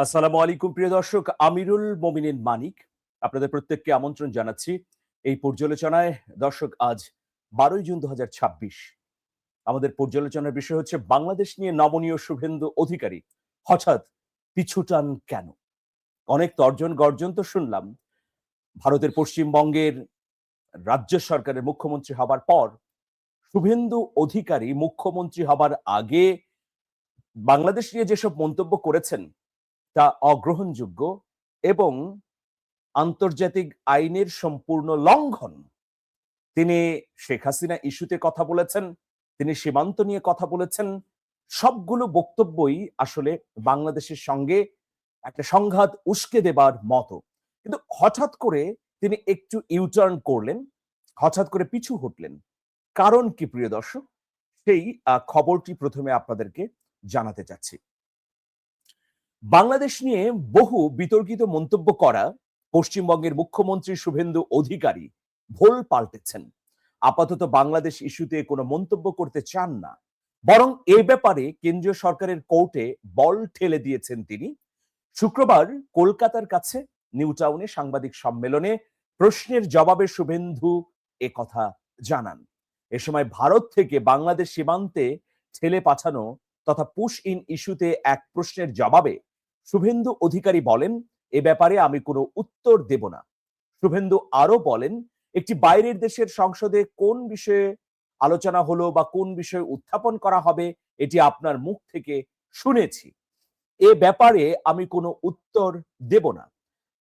আসসালামু আলাইকুম প্রিয় দর্শক, আমিরুল মোমিনিন মানিক আপনাদের প্রত্যেককে আমন্ত্রণ জানাচ্ছি এই পর্যালোচনায়। দর্শক, আজ 12ই জুন 2026। আমাদের পর্যালোচনার বিষয় হচ্ছে বাংলাদেশ নিয়ে নমনীয় শুভেন্দু অধিকারী হঠাৎ পিছুটান কেন। অনেক তর্জন গর্জন তো শুনলাম। ভারতের পশ্চিমবঙ্গের রাজ্য সরকারের মুখ্যমন্ত্রী হবার পর শুভেন্দু অধিকারী মুখ্যমন্ত্রী হবার আগে বাংলাদেশ নিয়ে যেসব মন্তব্য করেছেন তা অগ্রহণযোগ্য এবং আন্তর্জাতিক আইনের সম্পূর্ণ লঙ্ঘন। তিনি শেখ হাসিনা ইস্যুতে কথা বলেছেন, তিনি সীমান্ত নিয়ে কথা বলেছেন। সবগুলো বক্তব্যই আসলে বাংলাদেশের সঙ্গে একটা সংঘাত উস্কে দেবার মতো। কিন্তু হঠাৎ করে তিনি একটু ইউটার্ন করলেন, হঠাৎ করে পিছু হটলেন। কারণ কি প্রিয় দর্শক? সেই খবরটি প্রথমে আপনাদেরকে জানাতে চাচ্ছি। বাংলাদেশ নিয়ে বহু বিতর্কিত মন্তব্য করা পশ্চিমবঙ্গের মুখ্যমন্ত্রী শুভেন্দু অধিকারী ভোল পাল্টেছেন। আপাতত বাংলাদেশ ইস্যুতে কোনো মন্তব্য করতে চান না, বরং এ ব্যাপারে কেন্দ্রীয় সরকারের কোর্টে বল ঠেলে দিয়েছেন তিনি। শুক্রবার কলকাতার কাছে নিউ টাউনে সাংবাদিক সম্মেলনে প্রশ্নের জবাবে শুভেন্দু এ কথা জানান। এ সময় ভারত থেকে বাংলাদেশ সীমান্তে ঠেলে পাঠানো তথা পুশ ইন ইস্যুতে এক প্রশ্নের জবাবে শুভেন্দু অধিকারী বলেন, এ ব্যাপারে আমি কোনো উত্তর দেব না। শুভেন্দু আরো বলেন, একটি বাইরের দেশের সংসদে কোন বিষয়ে আলোচনা হলো বা কোন বিষয়ে উত্থাপন করা হবে এটি আপনার মুখ থেকে শুনেছি। এ ব্যাপারে আমি কোনো উত্তর দেব না।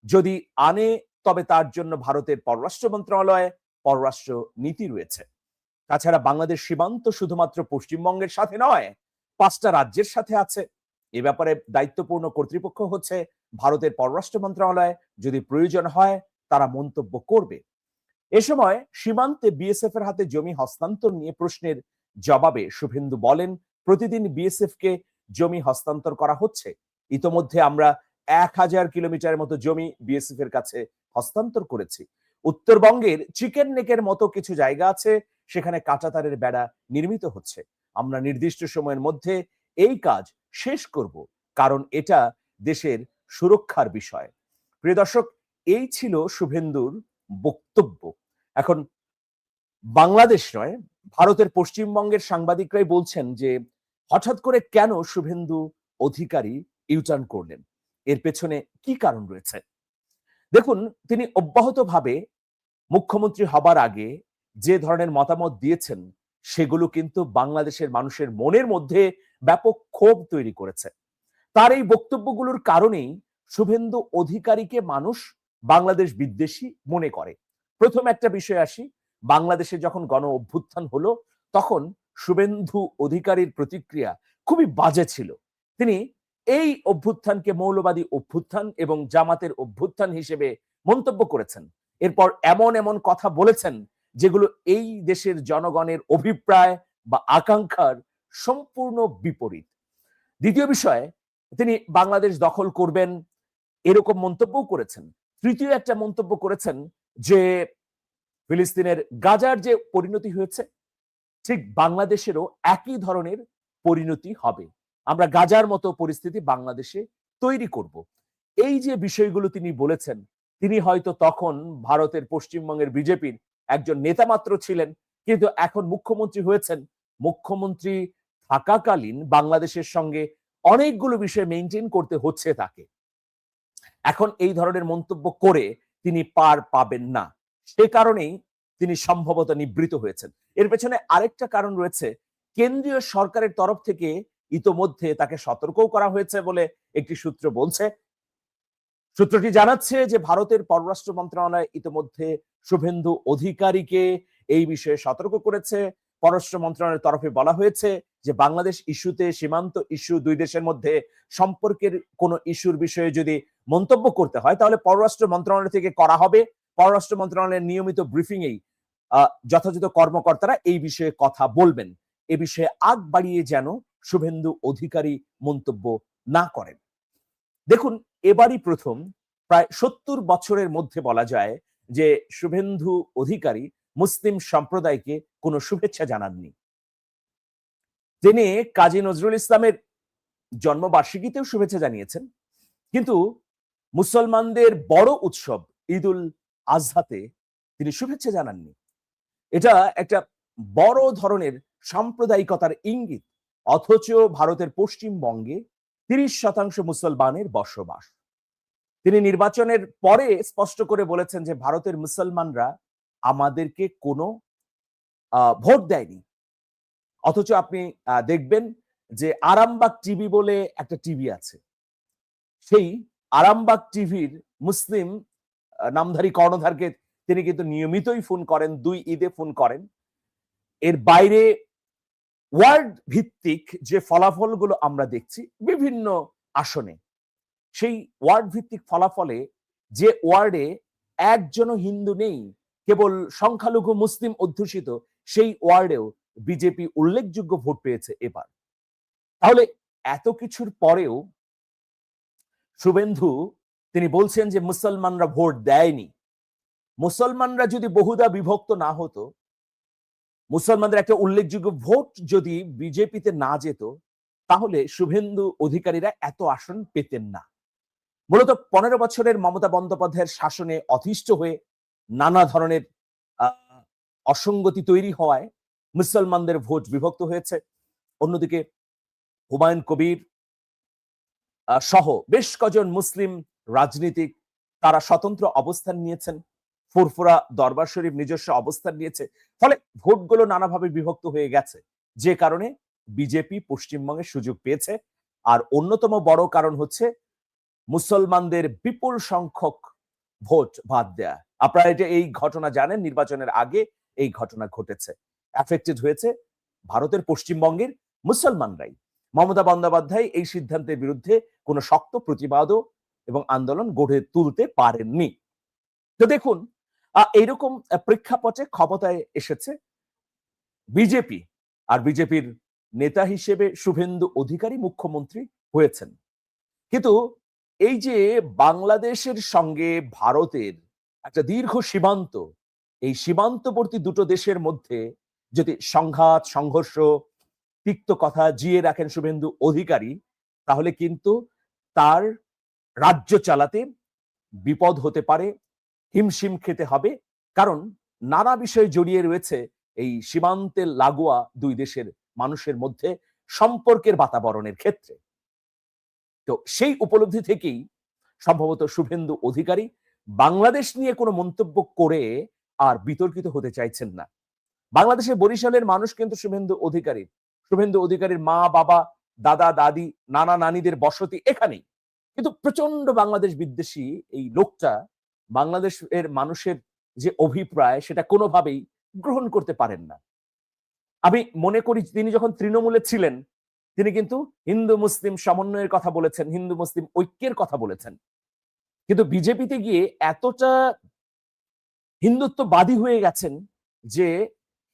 যদি আনে তবে তার জন্য ভারতের পররাষ্ট্র মন্ত্রণালয়ে পররাষ্ট্র নীতি রয়েছে। তাছাড়া বাংলাদেশ সীমান্ত শুধুমাত্র পশ্চিমবঙ্গের সাথে নয়, 5টা রাজ্যের সাথে আছে। এ ব্যাপারে দায়িত্বপূর্ণ কর্তৃপক্ষ হচ্ছে ভারতের পররাষ্ট্র মন্ত্রণালয়। যদি প্রয়োজন হয় তারা মন্তব্য করবে। এ সময় সীমান্তে বিএসএফ এর হাতে জমি হস্তান্তর নিয়ে প্রশ্নের জবাবে শুভেন্দু বলেন, প্রতিদিন বিএসএফ কে জমি হস্তান্তর করা হচ্ছে। ইতোমধ্যে আমরা 1000 কিলোমিটারের মতো জমি বিএসএফ এর কাছে হস্তান্তর করেছি। উত্তরবঙ্গের চিকেন নেকের মতো কিছু জায়গা আছে, সেখানে কাঁটাতারের বেড়া নির্মিত হচ্ছে। আমরা নির্দিষ্ট সময়ের মধ্যে এই কাজ শেষ করব, কারণ এটা দেশের সুরক্ষার বিষয়। প্রিয় দর্শক, এই ছিল শুভেন্দুর বক্তব্য। এখন বাংলাদেশ নয়, ভারতের পশ্চিমবঙ্গের সাংবাদিকরাই বলছেন যে হঠাৎ করে কেন শুভেন্দু অধিকারী ইউটার্ন করলেন, এর পেছনে কি কারণ রয়েছে। দেখুন, তিনি অব্যাহতভাবে মুখ্যমন্ত্রী হবার আগে যে ধরনের মতামত দিয়েছেন সেগুলো কিন্তু বাংলাদেশের মানুষের মনের মধ্যে ব্যাপক ক্ষোভ তৈরি করেছে। তার এই বক্তব্যগুলোর কারণেই শুভেন্দু অধিকারীকে মানুষ বাংলাদেশ বিদ্বেষী মনে করে। প্রথম একটা বিষয় আসি, বাংলাদেশে যখন গণ অভ্যুত্থান হলো তখন শুভেন্দু অধিকারীর প্রতিক্রিয়া খুবই বাজে ছিল। তিনি এই অভ্যুত্থানকে মৌলবাদী অভ্যুত্থান এবং জামাতের অভ্যুত্থান হিসেবে মন্তব্য করেছেন। এরপর এমন এমন কথা বলেছেন যেগুলো এই দেশের জনগণের অভিপ্রায় বা আকাঙ্ক্ষার সম্পূর্ণ বিপরীত। দ্বিতীয় বিষয়, তিনি বাংলাদেশ দখল করবেন এরকম মন্তব্যও করেছেন। তৃতীয় একটা মন্তব্য করেছেন যে ফিলিস্তিনের গাজার যে পরিণতি হয়েছে ঠিক বাংলাদেশেরও একই ধরনের পরিণতি হবে। আমরা গাজার মতো পরিস্থিতি বাংলাদেশে তৈরি করব। এই যে বিষয়গুলো তিনি বলেছেন, তিনি হয়তো তখন ভারতের পশ্চিমবঙ্গের বিজেপির একজন নেতা মাত্র ছিলেন, কিন্তু এখন মুখ্যমন্ত্রী হয়েছেন। মুখ্যমন্ত্রী থাকাকালীন বাংলাদেশের সঙ্গে অনেকগুলো বিষয় মেইনটেইন করতে হচ্ছে তাকে। এখন এই ধরনের মন্তব্য করে তিনি পার পাবেন না। সে কারণেই তিনি সম্ভবত নিবৃত হয়েছেন। এর পেছনে আরেকটা কারণ রয়েছে। কেন্দ্রীয় সরকারের তরফ থেকে ইতোমধ্যে তাকে সতর্কও করা হয়েছে বলে একটি সূত্র বলছে। সূত্রটি জানাচ্ছে যে ভারতের পররাষ্ট্র মন্ত্রণালয় ইতোমধ্যে শুভেন্দু অধিকারীকে এই বিষয়ে সতর্ক করেছে। পররাষ্ট্র মন্ত্রণালয়ের তরফে বলা হয়েছে যে বাংলাদেশ ইস্যুতে, সীমান্ত ইস্যু, দুই দেশের মধ্যে সম্পর্কের কোন ইস্যুর বিষয়ে যদি মন্তব্য করতে হয় তাহলে পররাষ্ট্র মন্ত্রণালয় থেকে করা হবে। পররাষ্ট্র মন্ত্রণালয়ের নিয়মিত ব্রিফিং এই যথাযথ কর্মকর্তারা এই বিষয়ে কথা বলবেন। এ বিষয়ে আগ বাড়িয়ে যেন শুভেন্দু অধিকারী মন্তব্য না করেন। দেখুন, এবারই প্রথম প্রায় 70 বছরের মধ্যে বলা যায় যে শুভেন্দু অধিকারী মুসলিম সম্প্রদায়কে কোনো শুভেচ্ছা জানাননি। তিনি কাজী নজরুল ইসলামের জন্মবার্ষিকীতেও শুভেচ্ছা জানিয়েছেন, কিন্তু মুসলমানদের বড় উৎসব ঈদ উল আজহাতে তিনি শুভেচ্ছা জানাননি। এটা একটা বড় ধরনের সাম্প্রদায়িকতার ইঙ্গিত। অথচ ভারতের পশ্চিমবঙ্গে ৩০% মুসলমানের বসবাস। তিনি নির্বাচনের পরে স্পষ্ট করে বলেছেন যে ভারতের মুসলমানরা আমাদেরকে কোনো ভোট দেয়নি। অথচ আপনি দেখবেন যে আরামবাগ টিভি বলে একটা টিভি আছে। সেই আরামবাগ টিভির মুসলিম নামধারী কর্ণধারকে তিনি কিন্তু নিয়মিতই ফোন করেন, ২ ঈদে ফোন করেন। এর বাইরে ওয়ার্ড ভিত্তিক যে ফলাফলগুলো আমরা দেখছি বিভিন্ন আসনে, সেই ওয়ার্ড ভিত্তিক ফলাফলে যে ওয়ার্ডে একজনও হিন্দু নেই, কেবল সংখ্যালঘু মুসলিম অধ্যুষিত, সেই ওয়ার্ডেও বিজেপি উল্লেখযোগ্য ভোট পেয়েছে এবার। তাহলে এত কিছুর পরেও শুভেন্দু তিনি বলছেন যে মুসলমানরা ভোট দেয়নি। মুসলমানরা যদি বহুদা বিভক্ত না হতো, মুসলমানদের একটা উল্লেখযোগ্য ভোট যদি বিজেপিতে না যেত, তাহলে শুভেন্দু অধিকারীরা এত আসন পেতেন না। মূলত ১৫ বছরের মমতা বন্দ্যোপাধ্যায়ের শাসনে অতিষ্ঠ হয়ে নানা ধরনের অসঙ্গতি তৈরি হওয়ায় মুসলমানদের ভোট বিভক্ত হয়েছে। অন্যদিকে হুমায়ুন কবির সহ বেশ কজন মুসলিম রাজনীতিক তারা স্বতন্ত্র অবস্থান নিয়েছেন। ফুরফুরা দরবার শরীফ নিজস্ব অবস্থান নিয়েছে। ফলে ভোটগুলো নানাভাবে বিভক্ত হয়ে গেছে, যে কারণে বিজেপি পশ্চিমবঙ্গে সুযোগ পেয়েছে। আর অন্যতম বড় কারণ হচ্ছে মুসলমানদের বিপুল সংখ্যক ভোট বাদ দেয়া। আপনারা এটা এই ঘটনা জানেন, নির্বাচনের আগে এই ঘটনা ঘটেছে। এফেক্টেড হয়েছে ভারতের পশ্চিমবঙ্গের মুসলমানরাই। মমতা বন্দ্যোপাধ্যায় এই সিদ্ধান্তের বিরুদ্ধে কোনো শক্ত প্রতিবাদও এবং আন্দোলন গড়ে তুলতে পারেননি। তো দেখুন, এইরকম প্রেক্ষাপটে ক্ষমতায় এসেছে বিজেপি, আর বিজেপির নেতা হিসেবে শুভেন্দু অধিকারী মুখ্যমন্ত্রী হয়েছেন। কিন্তু এই যে বাংলাদেশের সঙ্গে ভারতের একটা দীর্ঘ সীমান্ত, এই সীমান্তবর্তী দুটো দেশের মধ্যে যদি সংঘাত, সংঘর্ষ, তিক্ত কথা জিয়ে রাখেন শুভেন্দু অধিকারী, তাহলে কিন্তু তার রাজ্য চালাতে বিপদ হতে পারে, হিমশিম খেতে হবে। কারণ নানা বিষয় জড়িয়ে রয়েছে এই সীমান্তের লাগোয়া দুই দেশের মানুষের মধ্যে সম্পর্কের বাতাবরণের ক্ষেত্রে। তো সেই উপলব্ধি থেকেই সম্ভবত শুভেন্দু অধিকারী বাংলাদেশ নিয়ে কোনো মন্তব্য করে আর বিতর্কিত হতে চাইছেন না। বাংলাদেশের বরিশালের মানুষ কিন্তু শুভেন্দু অধিকারীর মা, বাবা, দাদা, দাদি, নানা নানিদের বসতি এখানেই। কিন্তু প্রচন্ড বাংলাদেশ বিদ্বেষী এই লোকটা বাংলাদেশের মানুষের যে অভিপ্রায় সেটা কোনোভাবেই গ্রহণ করতে পারেন না। আমি মনে করি তিনি যখন তৃণমূলে ছিলেন, তিনি কিন্তু হিন্দু মুসলিম সমন্বয়ের কথা বলেছেন, হিন্দু মুসলিম ঐক্যের কথা বলেছেন। কিন্তু বিজেপিতে গিয়ে এতটা হিন্দুত্ববাদী হয়ে গেছেন যে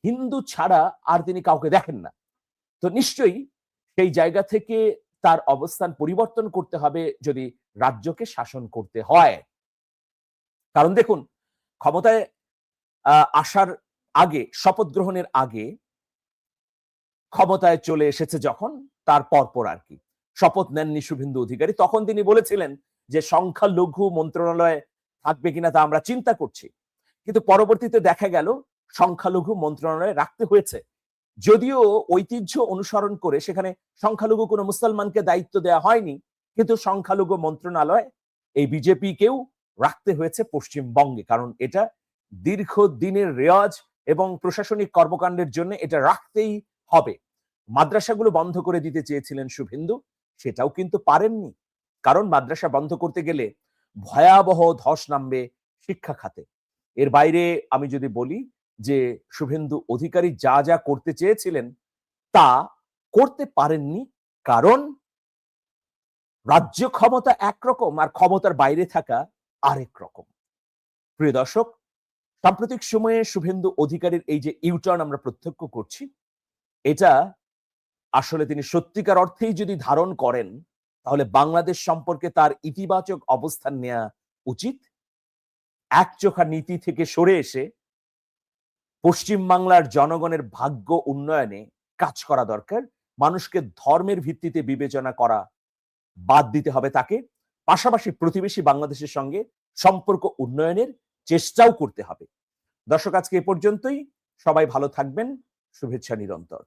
হিন্দু ছাড়া আর তিনি কাউকে দেখেন না। তো নিশ্চয়ই সেই জায়গা থেকে তার অবস্থান পরিবর্তন করতে হবে যদি রাজ্যকে শাসন করতে হয়। কারণ দেখুন, ক্ষমতায় আসার আগে, শপথ গ্রহণের আগে ক্ষমতায় চলে এসেছে যখন, তার পরপর আর কি শপথ নেননি শুভেন্দু অধিকারী, তখন তিনি বলেছিলেন যে সংখ্যালঘু মন্ত্রণালয়ে থাকবে কিনা তা আমরা চিন্তা করছি। কিন্তু পরবর্তীতে দেখা গেল সংখ্যালঘু মন্ত্রণালয়ে রাখতে হয়েছে, যদিও ঐতিহ্য অনুসরণ করে সেখানে সংখ্যালঘু কোনো মুসলমানকে দায়িত্ব দেওয়া হয়নি, কিন্তু সংখ্যালঘু মন্ত্রণালয় এই বিজেপিকেও রাখতে হয়েছে পশ্চিমবঙ্গে। কারণ এটা দীর্ঘদিনের রেওয়াজ এবং প্রশাসনিক কর্মকাণ্ডের জন্য এটা রাখতেই হবে। মাদ্রাসাগুলো বন্ধ করে দিতে চেয়েছিলেন শুভেন্দু, সেটাও কিন্তু পারেননি। কারণ মাদ্রাসা বন্ধ করতে গেলে ভয়াবহ ধস নামবে শিক্ষা খাতে। এর বাইরে আমি যদি বলি যে শুভেন্দু অধিকারী যা যা করতে চেয়েছিলেন তা করতে পারেননি, কারণ রাজ্য ক্ষমতা একরকম আর ক্ষমতার বাইরে থাকা আরেক রকম। প্রিয় দর্শক, সাম্প্রতিক সময়ে শুভেন্দু অধিকারীর এই যে ইউটার্ন আমরা প্রত্যক্ষ করছি, এটা আসলে তিনি সত্যিকার অর্থেই যদি ধারণ করেন, তাহলে বাংলাদেশ সম্পর্কে তার ইতিবাচক অবস্থান নেওয়া উচিত। একচোখা নীতি থেকে সরে এসে পশ্চিমবাংলার জনগণের ভাগ্য উন্নয়নে কাজ করা দরকার। মানুষকে ধর্মের ভিত্তিতে বিবেচনা করা বাদ দিতে হবে তাকে। পাশাপাশি প্রতিবেশী বাংলাদেশের সঙ্গে সম্পর্ক উন্নয়নের চেষ্টাও করতে হবে। দর্শক, আজকে এ পর্যন্তই। সবাই ভালো থাকবেন। শুভেচ্ছা নিরন্তর।